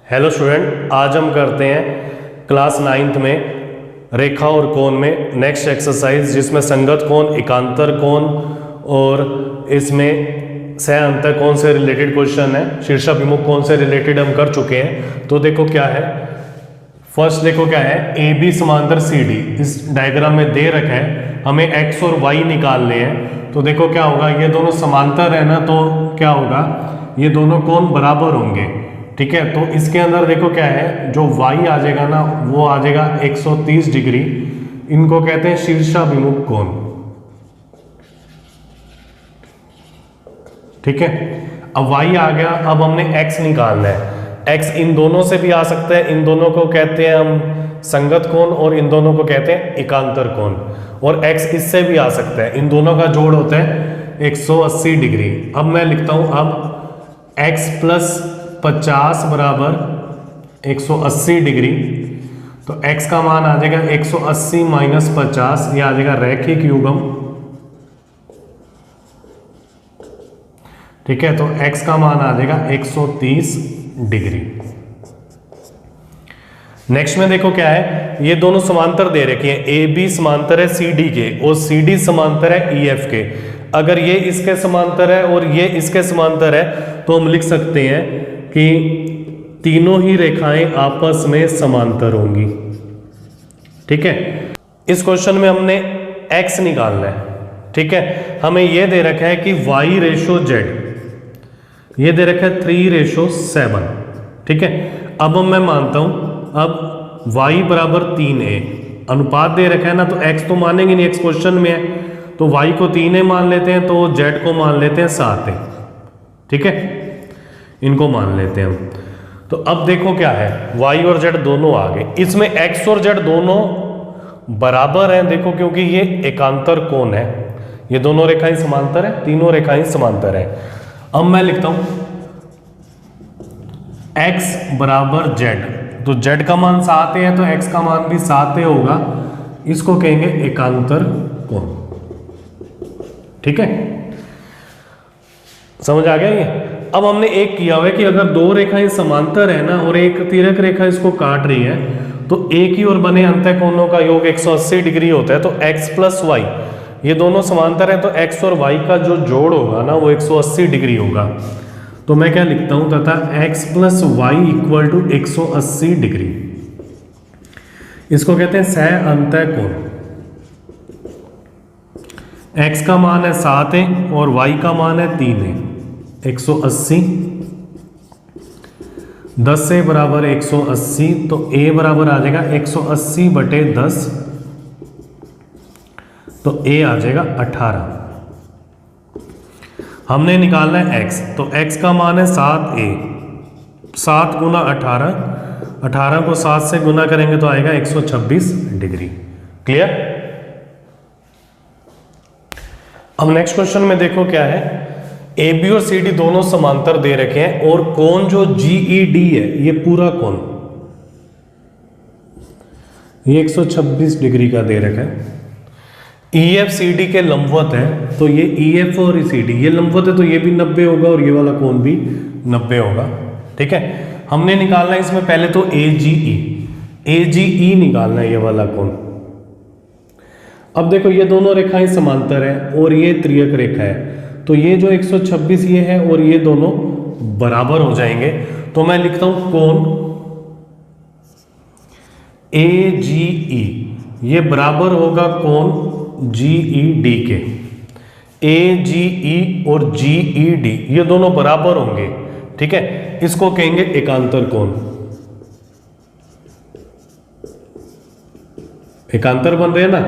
Hello student, आज हम करते हैं क्लास 9th में रेखा और कोण में नेक्स्ट एक्सरसाइज, जिसमें संगत कोण, एकांतर कोण और इसमें सह अंतर कोण से रिलेटेड क्वेश्चन है। शीर्षाभिमुख कोण से रिलेटेड हम कर चुके हैं। तो देखो क्या है, फर्स्ट देखो क्या है, ए बी समांतर सी डी इस डायग्राम में दे रखा है, हमें एक्स और वाई निकालने हैं। तो देखो क्या होगा, ये दोनों समांतर है ना, तो क्या होगा, ये दोनों कोण बराबर होंगे। ठीक है, तो इसके अंदर देखो क्या है, जो y आ जाएगा ना वो आ जाएगा 130 डिग्री। इनको कहते हैं शीर्षाभिमुख कोण। ठीक है, अब y आ गया, अब हमने x निकालना है। x इन दोनों से भी आ सकता है, इन दोनों को कहते हैं हम संगत कोण और इन दोनों को कहते हैं एकांतर कोण। और x इससे भी आ सकता है, इन दोनों का जोड़ होता है 180 डिग्री। अब मैं लिखता हूं, अब x प्लस 50 बराबर 180 डिग्री। तो x का मान आ जाएगा 180 माइनस 50, ये आ जाएगा रैखिक युग्म। ठीक है, तो x का मान आ जाएगा 130 डिग्री। नेक्स्ट में देखो क्या है, ये दोनों समांतर दे रखे हैं, ए बी समांतर है सी डी के और सी डी समांतर है ई एफ के। अगर ये इसके समांतर है और ये इसके समांतर है तो हम लिख सकते हैं कि तीनों ही रेखाएं आपस में समांतर होंगी। ठीक है, इस क्वेश्चन में हमने x निकालना है। ठीक है, हमें यह दे रखा है कि y रेशो z, ये दे रखा है 3:7। ठीक है, अब मैं मानता हूं, अब y बराबर 3a अनुपात दे रखा है ना, तो x तो मानेंगे नहीं, x क्वेश्चन में है, तो y को 3a मान लेते हैं, तो z को मान लेते हैं 7a। ठीक है, इनको मान लेते हैं हम। तो अब देखो क्या है, y और z दोनों आ गए, इसमें x और z दोनों बराबर हैं। देखो क्योंकि ये एकांतर कोण है, ये दोनों रेखाएं समांतर है, तीनों रेखाएं समांतर है। अब मैं लिखता हूं x बराबर z, तो z का मान 7 है तो x का मान भी 7 होगा। इसको कहेंगे एकांतर कोण। ठीक है, समझ आ गया ये। अब हमने एक किया हुआ है कि अगर दो रेखाएं समांतर है ना और एक तिर्यक रेखा इसको काट रही है, तो एक ही और बने अंतःकोणों का योग 180 डिग्री होता है। तो x प्लस वाई, ये दोनों समांतर है, तो x और y का जो जोड़ होगा ना वो 180 डिग्री होगा। तो मैं क्या लिखता हूं, तथा x plus y equal to 180 degree. इसको कहते हैं सह अंतःकोण। x का मान है 7 है और y का मान है 3 है। 180 10 से बराबर 180, तो a बराबर आ जाएगा 180 बटे 10, तो a आ जाएगा 18। हमने निकालना है x, तो x का मान है 7a, 7 गुना 18, 18 को 7 से गुना करेंगे तो आएगा 126 डिग्री। क्लियर। अब नेक्स्ट क्वेश्चन में देखो क्या है, ए बी और सी डी दोनों समांतर दे रखे हैं और कोण जो जी ई डी है, ये पूरा कोण ये 126 डिग्री का दे रखा है। ई एफ सी डी के लंबवत है, तो ये ई एफ और सी डी ये लंबवत है, तो ये भी 90 होगा और ये वाला कोण भी 90 होगा। ठीक है, हमने निकालना है इसमें पहले तो ए जी ई निकालना है, ये वाला कोण। अब देखो ये दोनों रेखाएं समांतर है और ये त्रियक रेखा है, तो ये जो 126 ये है और ये दोनों बराबर हो जाएंगे। तो मैं लिखता हूं कोण ए जी ई, ये बराबर होगा कोण जी ई डी के। ए जी ई और जी ई डी ये दोनों बराबर होंगे। ठीक है, इसको कहेंगे एकांतर कोण। एकांतर बन रहे हैं ना,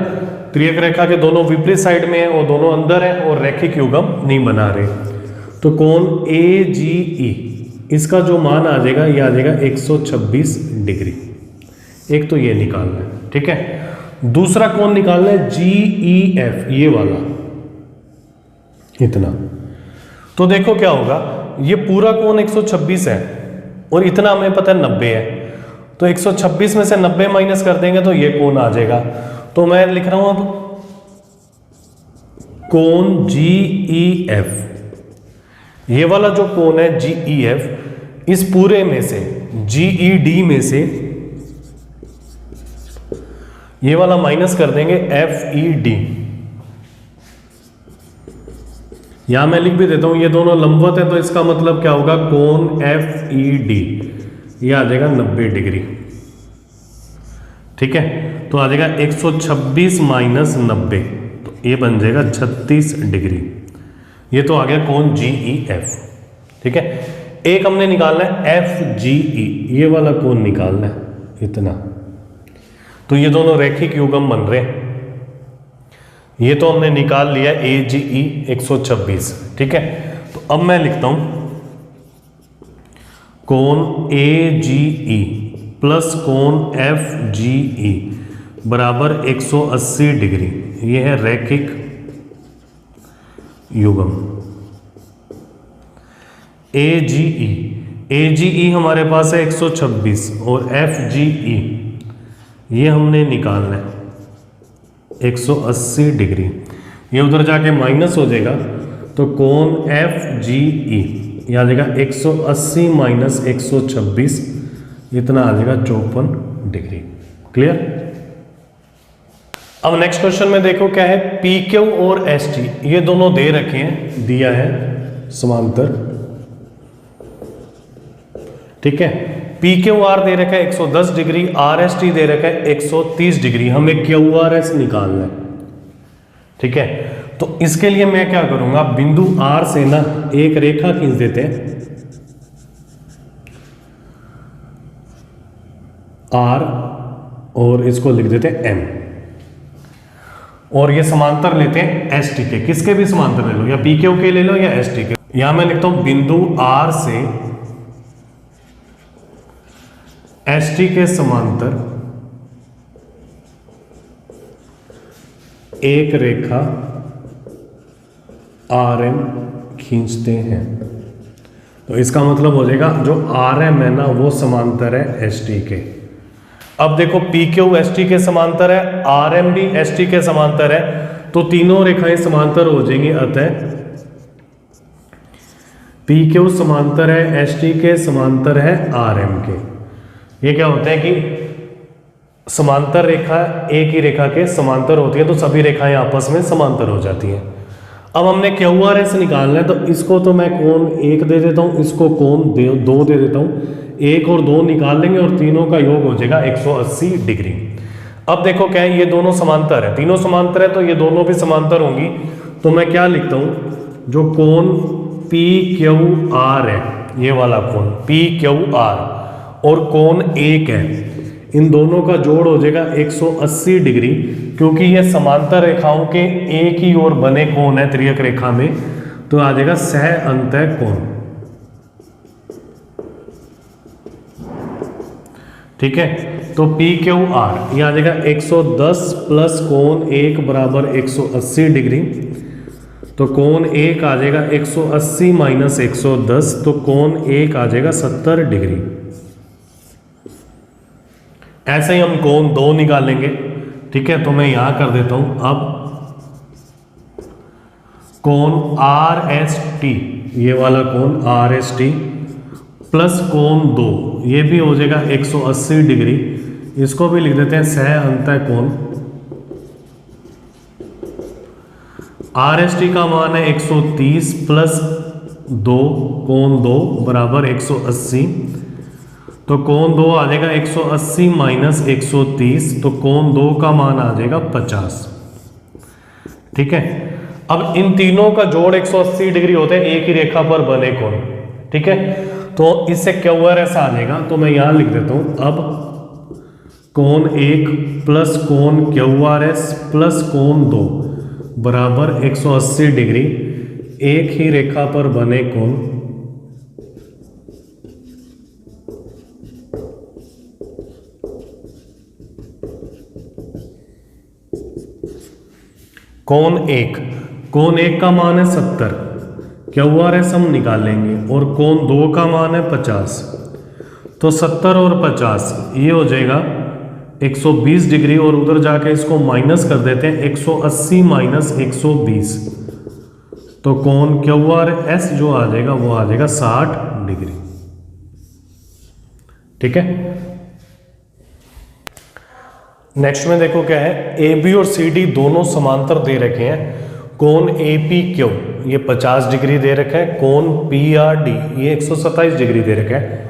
त्रियक रेखा के दोनों विपरीत साइड में है और दोनों अंदर है और रैखिक युग्म नहीं बना रहे। तो कोण ए जी ई, इसका जो मान आ जाएगा ये आ जाएगा 126 डिग्री। एक तो ये निकालना है। ठीक है, दूसरा कोण निकालना है जी ई एफ, ये वाला इतना। तो देखो क्या होगा, ये पूरा कोण 126 है और इतना हमें पता है 90 है, तो 126 में से 90 माइनस कर देंगे तो ये कोण आ जाएगा। तो मैं लिख रहा हूं अब कोण जी ई एफ, ये वाला जो कोण है जी ई एफ, इस पूरे में से GED में से ये वाला माइनस कर देंगे FED। यहां मैं लिख भी देता हूं, ये दोनों लंबवत है तो इसका मतलब क्या होगा, कोण FED ये आ जाएगा 90 डिग्री। ठीक है, तो आ जाएगा 126 माइनस 90, तो ये बन जाएगा 36 डिग्री। ये तो आ गया कोण GEF। ठीक है, एक हमने निकालना है FGE, ये वाला कोण निकालना है इतना। तो ये दोनों रैखिक युग्म बन रहे हैं। ये तो हमने निकाल लिया AGE 126। ठीक है, तो अब मैं लिखता हूं कोण AGE प्लस कोण FGE बराबर 180 डिग्री। ये है रैखिक युग्म। AGE हमारे पास है 126 और FGE ये हमने निकालना है 180 डिग्री। ये उधर जाके माइनस हो जाएगा, तो कोण FGE ये आ जाएगा 180 माइनस 126, इतना आ जाएगा 54 डिग्री। क्लियर। अब नेक्स्ट क्वेश्चन में देखो क्या है, PQ और ST ये दोनों दे रखे हैं, दिया है समांतर। ठीक है, PQR दे रखा है 110 डिग्री, RST दे रखा है 130 डिग्री। हमें QRS निकालना है। ठीक है, तो इसके लिए मैं क्या करूंगा, बिंदु R से ना एक रेखा खींच देते हैं, R, और इसको लिख देते हैं M, और ये समांतर लेते हैं ST के। किसके भी समांतर ले लो, या PQ के ले लो या ST के। यहां मैं लिखता हूं बिंदु R से ST के समांतर एक रेखा RM खींचते हैं। तो इसका मतलब हो जाएगा जो RM है ना वो समांतर है ST के। अब देखो PQ ST के समांतर है, RM भी ST के समांतर है, तो तीनों रेखाएं समांतर हो जाएंगी। अतः PQ समांतर है ST के, समांतर है RM के। ये क्या होता है कि समांतर रेखा एक ही रेखा के समांतर होती है, तो सभी रेखाएं आपस में समांतर हो जाती हैं। अब हमने QRS निकालना है, तो इसको तो मैं कोण 1 दे देता हूं, इसको कोण 2 दे देता हूं। 1 और 2 निकाल लेंगे और तीनों का योग हो जाएगा 180 डिग्री। अब देखो क्या है, ये दोनों समांतर है, तीनों समांतर है, तो ये दोनों भी समांतर होंगी। तो मैं क्या लिखता हूं, जो कोण PQR है, ये वाला कोण PQR और कोण 1 है, इन दोनों का जोड़ हो जाएगा 180 डिग्री, क्योंकि ये समांतर रेखाओं के एक ही ओर बने कोण है त्रियक रेखा में, तो आ जाएगा सह अंतः कोण। ठीक है, तो PQR ये आ जाएगा 110 प्लस कोण 1 बराबर 180 डिग्री। तो कोण 1 आ जाएगा 180 माइनस 110, तो कोण 1 आ जाएगा 70 डिग्री। ऐसे ही हम कोण 2 निकालेंगे। ठीक है, तो मैं यहां कर देता हूं। अब कोण RST, ये वाला कोण RST प्लस कोण 2, ये भी हो जाएगा 180 डिग्री। इसको भी लिख देते हैं सह अंतः कोण। RST का मान है 130 प्लस 2 कोण 2 बराबर 180, तो कोण 2 आ जाएगा 180 माइनस 130, तो कोण 2 का मान आ जाएगा 50। ठीक है, अब इन तीनों का जोड़ 180 डिग्री होता है एक ही रेखा पर बने कोण। ठीक है, तो इससे QRS आ जाएगा, तो मैं यहां लिख देता हूं। अब कोण 1 प्लस कोण QRS प्लस कोण 2 बराबर 180 डिग्री, एक ही रेखा पर बने कोण। कोण 1 का मान है 70, QRS हम निकालेंगे, और कोण 2 का मान है 50, तो 70 और 50 ये हो जाएगा 120 डिग्री, और उधर जाके इसको माइनस कर देते हैं 180 माइनस 120, तो कोण QRS जो आ जाएगा वो आ जाएगा 60 डिग्री। ठीक है। नेक्स्ट में देखो क्या है, ए बी और सी डी दोनों समांतर दे रखे हैं। कोण ए पी क्यू ये 50 डिग्री दे रखा है, कोण पी आर डी ये 127 डिग्री दे रखा है।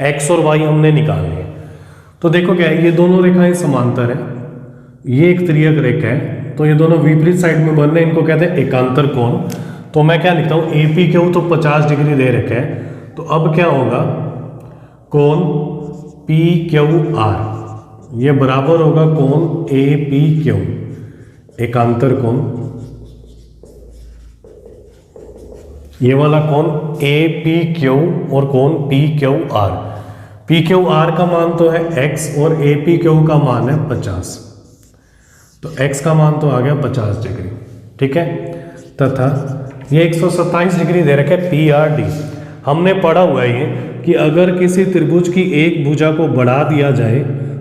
एक्स और वाई हमने निकालनी है। तो देखो क्या है, ये दोनों रेखाएं समांतर है, ये एक त्रियक रेखा है, तो ये दोनों विपरीत साइड में बन रहे हैं, इनको कहते हैं एकांतर कोण। तो मैं क्या लिखता हूँ, ए पी क्यू तो 50 डिग्री दे रखा है, तो अब क्या होगा, कोण पी क्यू आर ये बराबर होगा कोण ए पी क्यू, एकांतर कोण। ये वाला कोण ए पी क्यू और कोण P Q R. P Q R का मान तो है x और ए पी क्यू का मान है 50, तो x का मान तो आ गया 50 डिग्री, ठीक है। तथा ये 127 डिग्री दे रखा है पी आर डी। हमने पढ़ा हुआ है ये कि अगर किसी त्रिभुज की एक भुजा को बढ़ा दिया जाए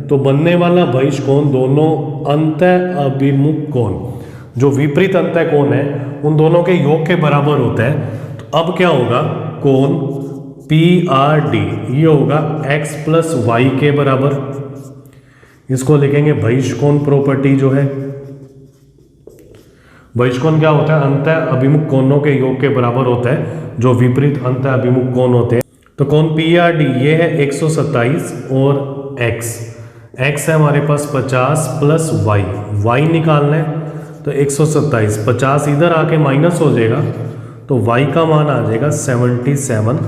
तो बनने वाला बहिष कोण दोनों अंतः अभिमुख कोण, जो विपरीत अंतः कोण है, उन दोनों के योग के बराबर होता है। तो अब क्या होगा, कोण पी आर डी ये होगा x प्लस वाई के बराबर। इसको लिखेंगे बहिष्कोण प्रॉपर्टी जो है। बहिष्कोण क्या होता है, अंतः अभिमुख कोणों के योग के बराबर होता है, जो विपरीत अंतः अभिमुख कोण होते हैं। तो कोण पी आर डी ये है 127 और x है हमारे पास 50 प्लस y निकालना है, तो 127 50 इधर आके माइनस हो जाएगा, तो y का मान आ जाएगा 77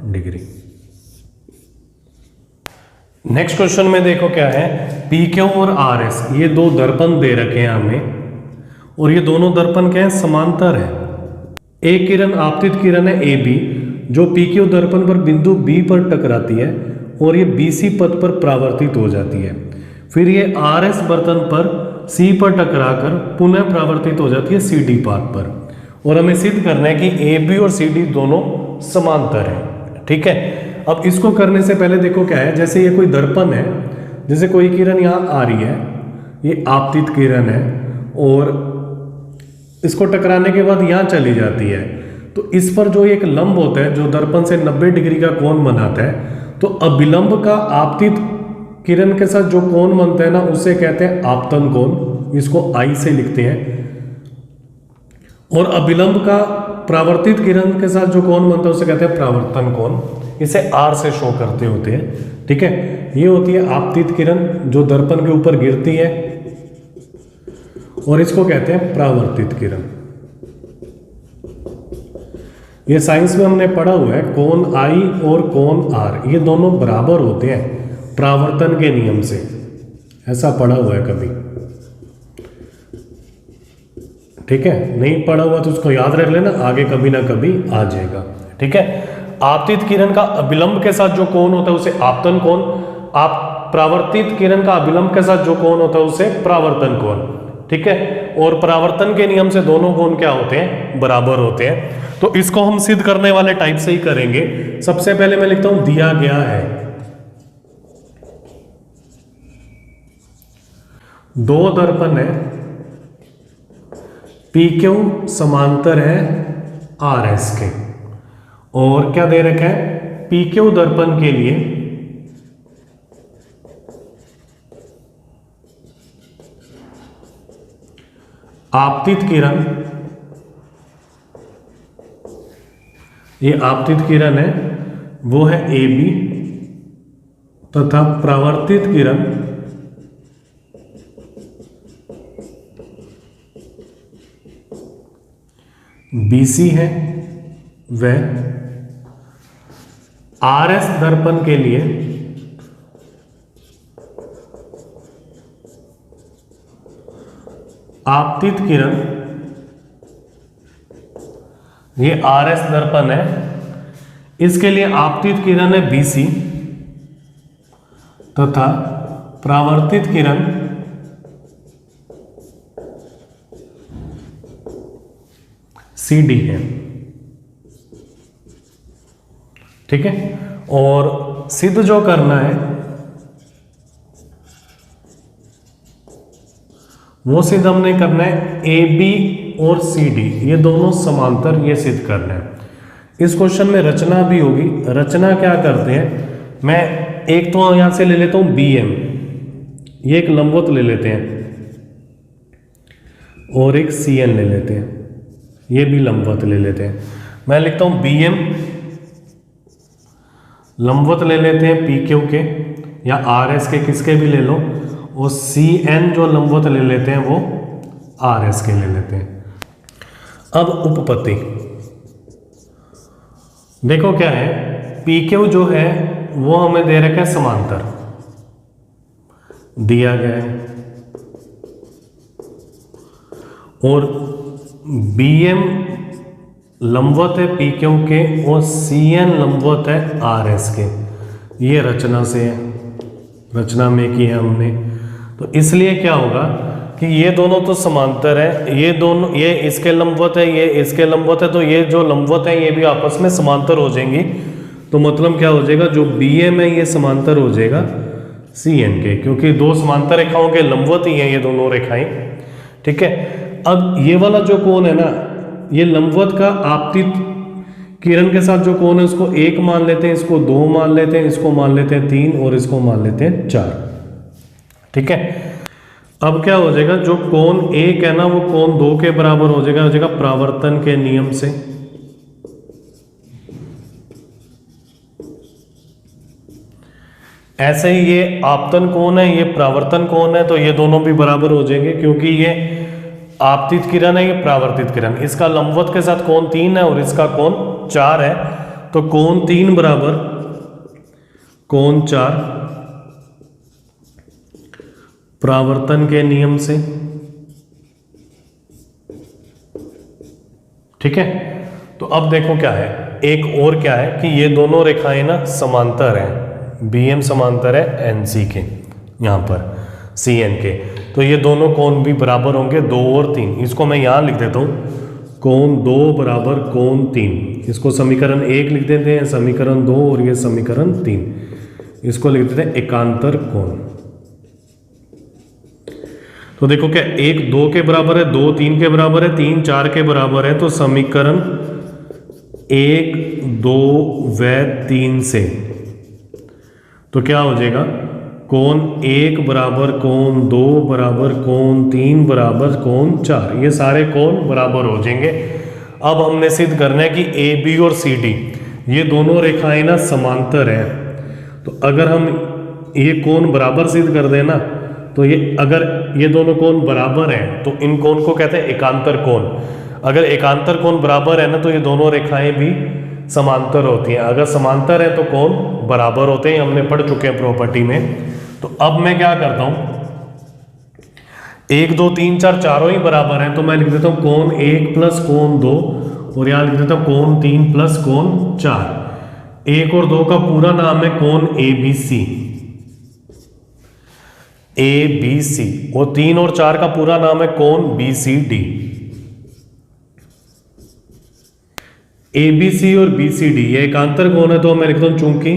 डिग्री। नेक्स्ट क्वेश्चन में देखो क्या है, पी क्यू और आर एस ये दो दर्पण दे रखे हैं हमें, और ये दोनों दर्पण क्या है, समांतर है। एक किरण आपतित किरण है ए बी, जो पी क्यू दर्पण पर बिंदु बी पर टकराती है और ये बी सी पथ पर परावर्तित हो जाती है। फिर ये आर एस दर्पण पर सी पर टकराकर पुनः परावर्तित हो जाती है सी डी पाथ पर। और हमें सिद्ध करना है कि ए बी और सी डी दोनों समांतर है, ठीक है। अब इसको करने से पहले देखो क्या है, जैसे ये कोई दर्पण है, जैसे कोई किरण यहाँ आ रही है, ये आपतित किरण है, और इसको टकराने के बाद यहाँ चली जाती है, तो इस पर जो एक लंब होता है जो दर्पण से 90 डिग्री का कोण बनाता है, तो अभिलंब का आपतित किरण के साथ जो कोण बनता है ना, उसे कहते हैं आपतन कोण, इसको आई से लिखते हैं। और अभिलंब का परावर्तित किरण के साथ जो कोण बनता है उसे कहते हैं परावर्तन कोण, इसे आर से शो करते होते हैं, ठीक है। ये होती है आपतित किरण जो दर्पण के ऊपर गिरती है, और इसको कहते हैं परावर्तित किरण। ये साइंस में हमने पढ़ा हुआ है, कोण आई और कोण आर ये दोनों बराबर होते हैं परावर्तन के नियम से, ऐसा पढ़ा हुआ है कभी, ठीक है। नहीं पढ़ा हुआ तो उसको याद रख लेना, आगे कभी ना कभी आ जाएगा, ठीक है। आपतित किरण का अभिलंब के साथ जो कोण होता है उसे आपतन कोण, परावर्तित किरण का अभिलंब के साथ जो कोण होता है उसे परावर्तन कोण, ठीक है। और परावर्तन के नियम से दोनों कोण क्या होते हैं, बराबर होते हैं। तो इसको हम सिद्ध करने वाले टाइप से ही करेंगे। सबसे पहले मैं लिखता हूं दिया गया है, दो दर्पण है, पी क्यू समांतर है आर एस के, और क्या दे रखा है, पी क्यू दर्पण के लिए आपतित किरण, ये आपतित किरण है वो है ए बी, तथा परावर्तित किरण बी सी है। वह आर एस दर्पण के लिए आपतित किरण, ये आर एस दर्पण है, इसके लिए आपतित किरण है बी सी, तथा परावर्तित किरण सी डी है, ठीक है। और सिद्ध जो करना है वो सिद्ध हमने करना है ए बी और सी डी ये दोनों समांतर, ये सिद्ध करना है। इस क्वेश्चन में रचना भी होगी। रचना क्या करते हैं, मैं एक तो यहां से ले लेता हूं BM, ये एक लंबवत ले लेते हैं, और एक CN ले लेते हैं, ये भी लंबवत ले लेते हैं। मैं लिखता हूं BM लंबवत ले लेते हैं PQ के या RS के, किसके भी ले लो, और CN जो लंबवत ले लेते हैं वो RS के ले लेते हैं। अब उपपत्ति देखो क्या है, PQ जो है वो हमें दे रखा है समांतर, दिया गया है, और BM लंबवत है PQ के और CN लंबवत है RS के। ये रचना से है, रचना में की है हमने, तो इसलिए क्या होगा कि ये दोनों तो समांतर है, ये दोनों, ये इसके लंबवत है, ये इसके लंबवत है, तो ये जो लंबवत है ये भी आपस में समांतर हो जाएंगी। तो मतलब क्या हो जाएगा, जो BM है ये समांतर हो जाएगा CN के, क्योंकि दो समांतर रेखाओं के लंबवत ही हैं ये दोनों रेखाएं। ठीक है, अब ये वाला जो कोण है ना, ये लंबवत का आपतित किरण के साथ जो कोण है उसको 1 मान लेते हैं, इसको 2 मान लेते हैं, इसको मान लेते हैं 3 और इसको मान लेते हैं 4। ठीक है, अब क्या हो जाएगा, जो कोण 1 है ना वो कोण 2 के बराबर हो जाएगा परावर्तन के नियम से। ऐसे ही ये आपतन कोण है, ये परावर्तन कोण है, तो ये दोनों भी बराबर हो जाएंगे, क्योंकि ये आपतित किरण है, ये परावर्तित किरण। इसका लंबवत के साथ कोण 3 है और इसका कोण 4 है, तो कोण 3 बराबर कोण 4 परावर्तन के नियम से। ठीक है, तो अब देखो क्या है, एक और क्या है कि ये दोनों रेखाएं ना समांतर हैं, BM समांतर है NC के, यहां पर CN के, तो ये दोनों कोण भी बराबर होंगे 2 और 3। इसको मैं यहां लिख देता हूं, कोण 2 बराबर कोण 3। इसको समीकरण 1 लिख देते हैं, समीकरण 2 और ये समीकरण 3। इसको लिख देते हैं एकांतर कोण। तो देखो क्या, 1 2 के बराबर है, 2 3 के बराबर है, 3 4 के बराबर है, तो समीकरण 1 2 व 3 से तो क्या हो जाएगा, कोण 1 बराबर कोण 2 बराबर कोण 3 बराबर कोण 4, ये सारे कोण बराबर हो जाएंगे। अब हमने सिद्ध करना है कि AB और CD ये दोनों रेखाएं ना समांतर है, तो अगर हम ये कोण बराबर सिद्ध कर देना, तो ये अगर ये दोनों कोण बराबर हैं तो इन कोण को कहते हैं एकांतर कोण। अगर एकांतर कोण बराबर है ना तो ये दोनों रेखाएं भी समांतर होती हैं। अगर समांतर है तो कोण बराबर होते हैं, हमने पढ़ चुके हैं प्रॉपर्टी में। तो अब मैं क्या करता हूं, 1 2 3 4 चारों ही बराबर हैं, तो मैं लिख देता हूं कोण 1 प्लस कोण 2 और यहां लिख देता हूं कोण 3 प्लस कोण 4। 1 और 2 का पूरा नाम है कोण ABC, ABC, और 3 और 4 का पूरा नाम है कोण BCD। ABC और BCD ये एकांतर कोण है, तो मैं लिखता हूं चूंकि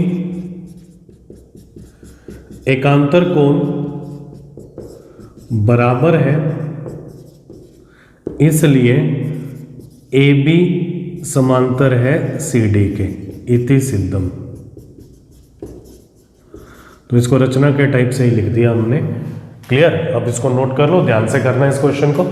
एकांतर कोण बराबर है इसलिए AB समांतर है CD के, इति सिद्धम। तो इसको रचना के टाइप से ही लिख दिया हमने। क्लियर, अब इसको नोट कर लो, ध्यान से करना है इस क्वेश्चन को।